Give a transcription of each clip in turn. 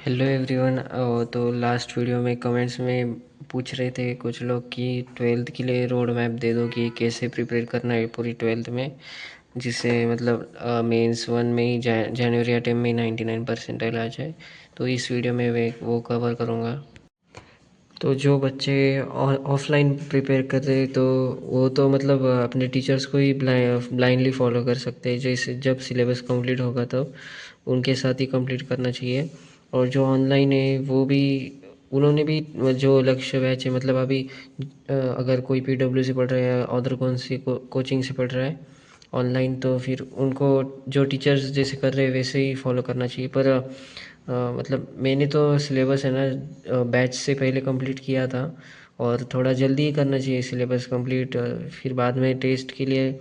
Hello everyone. तो last video में comments में पूछ रहे थे कुछ लोग कि ट्वेल्थ के लिए रोड मैप दे दो कि कैसे प्रिपेयर करना है पूरी ट्वेल्थ में, जिससे मतलब मेंस वन में ही जनवरी अटेम्प्ट में 99 परसेंटाइल आ जाए। तो इस वीडियो में मैं वो कवर करूँगा। तो जो बच्चे ऑफलाइन प्रिपेयर कर रहे तो वो तो मतलब अपने टीचर्स को ही ब्लाइंडली फॉलो कर सकते हैं। जैसे जब सिलेबस कंप्लीट होगा तब उनके साथ ही कंप्लीट करना चाहिए। और जो ऑनलाइन है वो भी उन्होंने भी जो लक्ष्य बैच है, मतलब अभी अगर कोई पीडब्ल्यू से पढ़ रहा है या अदर कौन सी कोचिंग से पढ़ रहा है ऑनलाइन, तो फिर उनको जो टीचर्स जैसे कर रहे हैं वैसे ही फॉलो करना चाहिए। पर मतलब मैंने तो सिलेबस है ना बैच से पहले कंप्लीट किया था, और थोड़ा जल्दी ही करना चाहिए सिलेबस कंप्लीट। फिर बाद में टेस्ट के लिए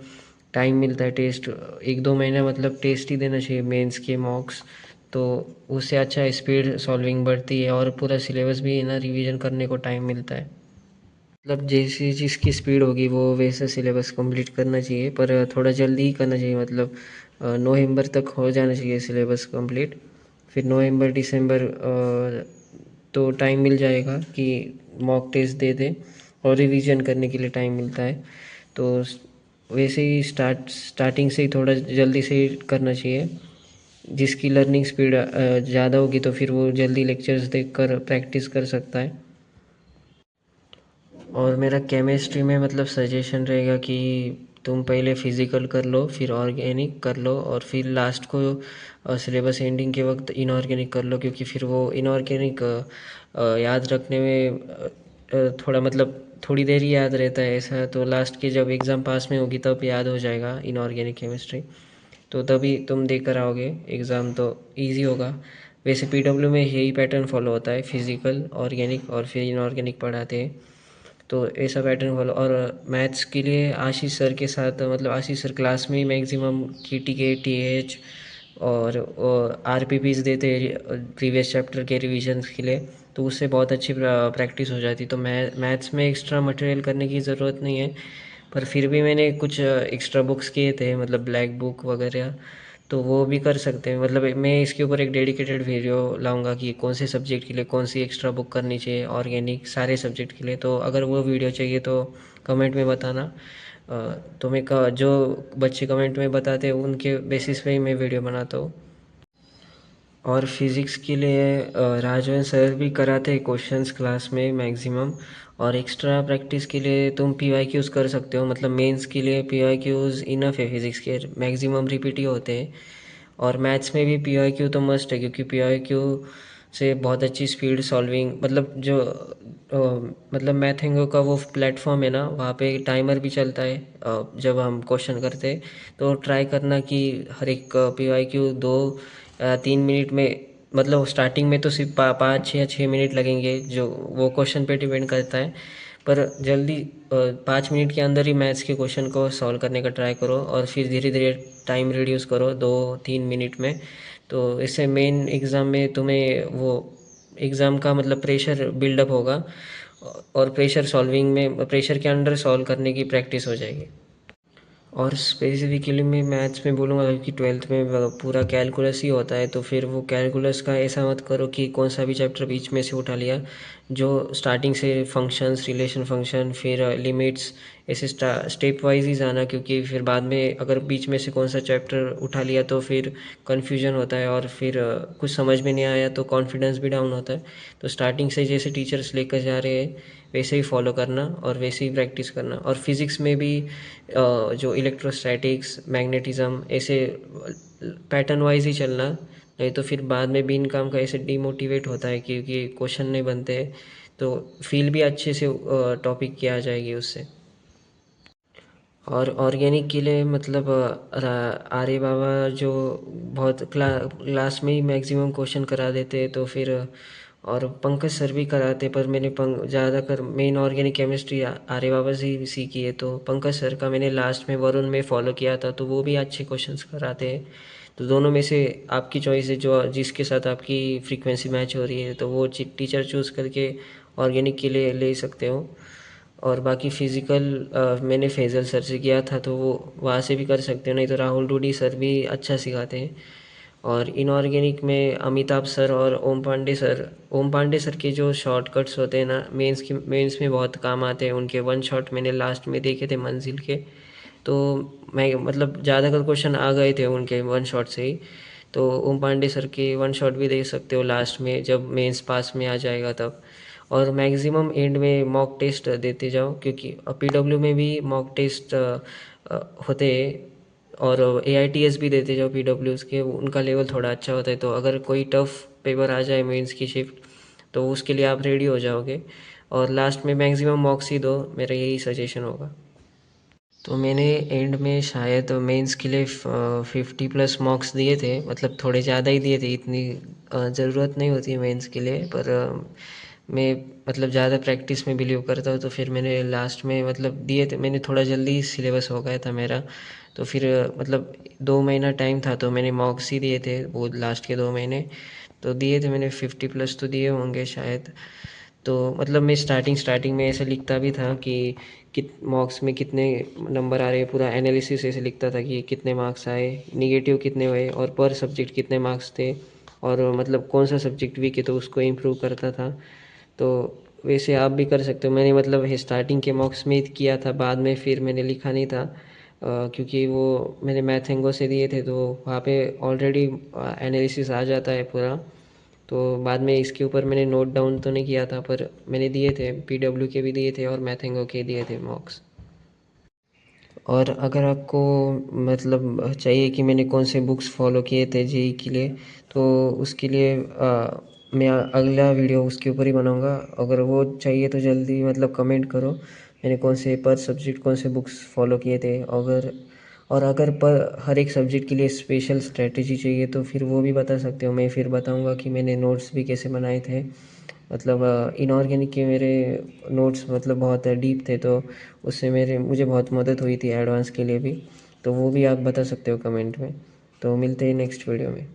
टाइम मिलता है। टेस्ट 1-2 महीना मतलब टेस्ट ही देना चाहिए, मेंस के मॉक्स। तो उससे अच्छा स्पीड सॉल्विंग बढ़ती है और पूरा सिलेबस भी ना रिवीजन करने को टाइम मिलता है। मतलब जैसी जिसकी स्पीड होगी वो वैसा सिलेबस कंप्लीट करना चाहिए, पर थोड़ा जल्दी ही करना चाहिए। मतलब नवंबर तक हो जाना चाहिए सिलेबस कंप्लीट। फिर नवंबर दिसंबर तो टाइम मिल जाएगा कि मॉक टेस्ट दे दे और रिवीजन करने के लिए टाइम मिलता है। तो वैसे ही स्टार्टिंग से ही थोड़ा जल्दी से ही करना चाहिए। जिसकी लर्निंग स्पीड ज़्यादा होगी तो फिर वो जल्दी लेक्चर्स देखकर प्रैक्टिस कर सकता है। और मेरा केमिस्ट्री में मतलब सजेशन रहेगा कि तुम पहले फिज़िकल कर लो, फिर ऑर्गेनिक कर लो, और फिर लास्ट को सिलेबस एंडिंग के वक्त इनऑर्गेनिक कर लो, क्योंकि फिर वो इनऑर्गेनिक याद रखने में थोड़ा मतलब थोड़ी देर ही याद रहता है ऐसा। तो लास्ट के जब एग्ज़ाम पास में होगी तब याद हो जाएगा इनऑर्गेनिक केमिस्ट्री। तो तभी तुम दे कर आओगे एग्ज़ाम तो इजी होगा। वैसे पीडब्ल्यू में यही पैटर्न फॉलो होता है, फिज़िकल ऑर्गेनिक और फिर इनऑर्गेनिक पढ़ाते हैं। तो ऐसा पैटर्न फॉलो। और मैथ्स के लिए आशीष सर के साथ, मतलब आशीष सर क्लास में ही मैक्सिमम के टी एच और आर पी पीज देते प्रीवियस चैप्टर के रिविजन्स के लिए। तो उससे बहुत अच्छी प्रैक्टिस हो जाती। तो मैथ्स में एक्स्ट्रा मटेरियल करने की ज़रूरत नहीं है। पर फिर भी मैंने कुछ एक्स्ट्रा बुक्स किए थे, मतलब ब्लैक बुक वगैरह। तो वो भी कर सकते हैं। मतलब मैं इसके ऊपर एक डेडिकेटेड वीडियो लाऊंगा कि कौन से सब्जेक्ट के लिए कौन सी एक्स्ट्रा बुक करनी चाहिए, ऑर्गेनिक सारे सब्जेक्ट के लिए। तो अगर वो वीडियो चाहिए तो कमेंट में बताना। तो जो बच्चे कमेंट में बताते हैं उनके बेसिस पे ही मैं वीडियो बनाता हूँ। और फिज़िक्स के लिए राजवन सर भी कराते हैं क्वेश्चंस क्लास में मैक्सिमम। और एक्स्ट्रा प्रैक्टिस के लिए तुम पी वाई क्यूज़ कर सकते हो। मतलब मेंस के लिए पी वाई क्यूज़ इनफ है, फिज़िक्स के मैक्सिमम रिपीट ही होते हैं। और मैथ्स में भी पी वाई क्यू तो मस्ट है, क्योंकि पी वाई क्यू से बहुत अच्छी स्पीड सॉल्विंग, मतलब जो मतलब मैथेंगो का वो प्लेटफॉर्म है ना, वहाँ पे टाइमर भी चलता है जब हम क्वेश्चन करते हैं। तो ट्राई करना कि हर एक पी वाई क्यू 2 या 3 मिनट में, मतलब स्टार्टिंग में तो सिर्फ 5 या 6 मिनट लगेंगे, जो वो क्वेश्चन पे डिपेंड करता है। पर जल्दी 5 मिनट के अंदर ही मैथ्स के क्वेश्चन को सॉल्व करने का ट्राई करो, और फिर धीरे धीरे टाइम रिड्यूस करो 2-3 मिनट में। तो इससे मेन एग्ज़ाम में तुम्हें वो एग्ज़ाम का मतलब प्रेशर बिल्डअप होगा, और प्रेशर सॉल्विंग में प्रेशर के अंडर सॉल्व करने की प्रैक्टिस हो जाएगी। और स्पेसिफिकली मैं मैथ्स में बोलूँगा कि ट्वेल्थ में पूरा कैलकुलस ही होता है। तो फिर वो कैलकुलस का ऐसा मत करो कि कौन सा भी चैप्टर बीच में से उठा लिया। जो स्टार्टिंग से फंक्शंस, रिलेशन फंक्शन, फिर लिमिट्स, ऐसे स्टेप वाइज ही जाना, क्योंकि फिर बाद में अगर बीच में से कौन सा चैप्टर उठा लिया तो फिर कन्फ्यूजन होता है, और फिर कुछ समझ में नहीं आया तो कॉन्फिडेंस भी डाउन होता है। तो स्टार्टिंग से जैसे टीचर्स लेकर जा रहे हैं वैसे ही फॉलो करना और वैसे ही प्रैक्टिस करना। और फिज़िक्स में भी जो इलेक्ट्रोस्टैटिक्स, मैग्नेटिज्म, ऐसे पैटर्न वाइज ही चलना। नहीं तो फिर बाद में बिन काम का ऐसे डिमोटिवेट होता है क्योंकि क्वेश्चन नहीं बनते। तो फील भी अच्छे से टॉपिक की आ जाएगी उससे। और ऑर्गेनिक के लिए मतलब आर्य बाबा जो बहुत क्लास में ही मैक्सिमम क्वेश्चन करा देते हैं। तो फिर और पंकज सर भी कराते, पर मैंने ज़्यादातर मेन ऑर्गेनिक केमिस्ट्री आर्य बाबा से ही सीखी है। तो पंकज सर का मैंने लास्ट में वरुण में फॉलो किया था, तो वो भी अच्छे क्वेश्चंस कराते हैं। तो दोनों में से आपकी चॉइस है, जो जिसके साथ आपकी फ्रीक्वेंसी मैच हो रही है तो वो टीचर चूज़ करके ऑर्गेनिक के लिए ले सकते हो। और बाकी फ़िज़िकल मैंने फैज़ल सर से किया था, तो वो वहाँ से भी कर सकते हो, नहीं तो राहुल डूडी सर भी अच्छा सिखाते हैं। और इनऑर्गेनिक में अमिताभ सर और ओम पांडे सर के जो शॉर्टकट्स होते हैं ना, मेंस में बहुत काम आते हैं उनके। वन शॉट मैंने लास्ट में देखे थे मंजिल के, तो मैं मतलब ज़्यादातर क्वेश्चन आ गए थे उनके वन शॉट से ही। तो ओम पांडे सर के वन शॉट भी देख सकते हो लास्ट में, जब मेंस पास में आ जाएगा तब। और मैक्सिमम एंड में मॉक टेस्ट देते जाओ, क्योंकि पीडब्ल्यू में भी मॉक टेस्ट होते हैं। और AITS भी देते जाओ पीडब्ल्यूज़ के, उनका लेवल थोड़ा अच्छा होता है। तो अगर कोई टफ पेपर आ जाए मेंस की शिफ्ट, तो उसके लिए आप रेडी हो जाओगे। और लास्ट में मैक्सिमम मॉक्स ही दो, मेरा यही सजेशन होगा। तो मैंने एंड में शायद मेंस के लिए 50+ मॉक्स दिए थे, मतलब थोड़े ज़्यादा ही दिए थे। इतनी ज़रूरत नहीं होती है मेंस के लिए, पर मैं मतलब ज़्यादा प्रैक्टिस में बिलीव करता हूँ, तो फिर मैंने लास्ट में मतलब दिए थे। मैंने थोड़ा जल्दी सिलेबस हो गया था मेरा, तो फिर मतलब 2 महीना टाइम था, तो मैंने मॉक्स ही दिए थे वो लास्ट के 2 महीने। तो दिए थे मैंने 50+ तो दिए होंगे शायद। तो मतलब मैं स्टार्टिंग में ऐसे लिखता भी था कि कित मॉक्स में कितने नंबर आ रहे हैं, पूरा एनालिसिस ऐसे लिखता था कि कितने मार्क्स आए, निगेटिव कितने हुए, और पर सब्जेक्ट कितने मार्क्स थे, और मतलब कौन सा सब्जेक्ट वीक है तो उसको इम्प्रूव करता था। तो वैसे आप भी कर सकते हो। मैंने मतलब स्टार्टिंग के मॉक्स में ही किया था, बाद में फिर मैंने लिखा नहीं था, क्योंकि वो मैंने मैथेंगो से दिए थे, तो वहाँ पे ऑलरेडी एनालिसिस आ जाता है पूरा। तो बाद में इसके ऊपर मैंने नोट डाउन तो नहीं किया था, पर मैंने दिए थे, पीडब्ल्यू के भी दिए थे और मैथेंगो के दिए थे मॉक्स। और अगर आपको मतलब चाहिए कि मैंने कौन से बुक्स फॉलो किए थे जेई के लिए, तो उसके लिए मैं अगला वीडियो उसके ऊपर ही बनाऊंगा। अगर वो चाहिए तो जल्दी मतलब कमेंट करो, मैंने कौन से पर सब्जेक्ट कौन से बुक्स फॉलो किए थे। अगर पर हर एक सब्जेक्ट के लिए स्पेशल स्ट्रेटजी चाहिए, तो फिर वो भी बता सकते हो। मैं फिर बताऊंगा कि मैंने नोट्स भी कैसे बनाए थे। मतलब इनऑर्गेनिक के मेरे नोट्स मतलब बहुत डीप थे, तो उससे मुझे बहुत मदद हुई थी एडवांस के लिए भी। तो वो भी आप बता सकते हो कमेंट में। तो मिलते हैं नेक्स्ट वीडियो में।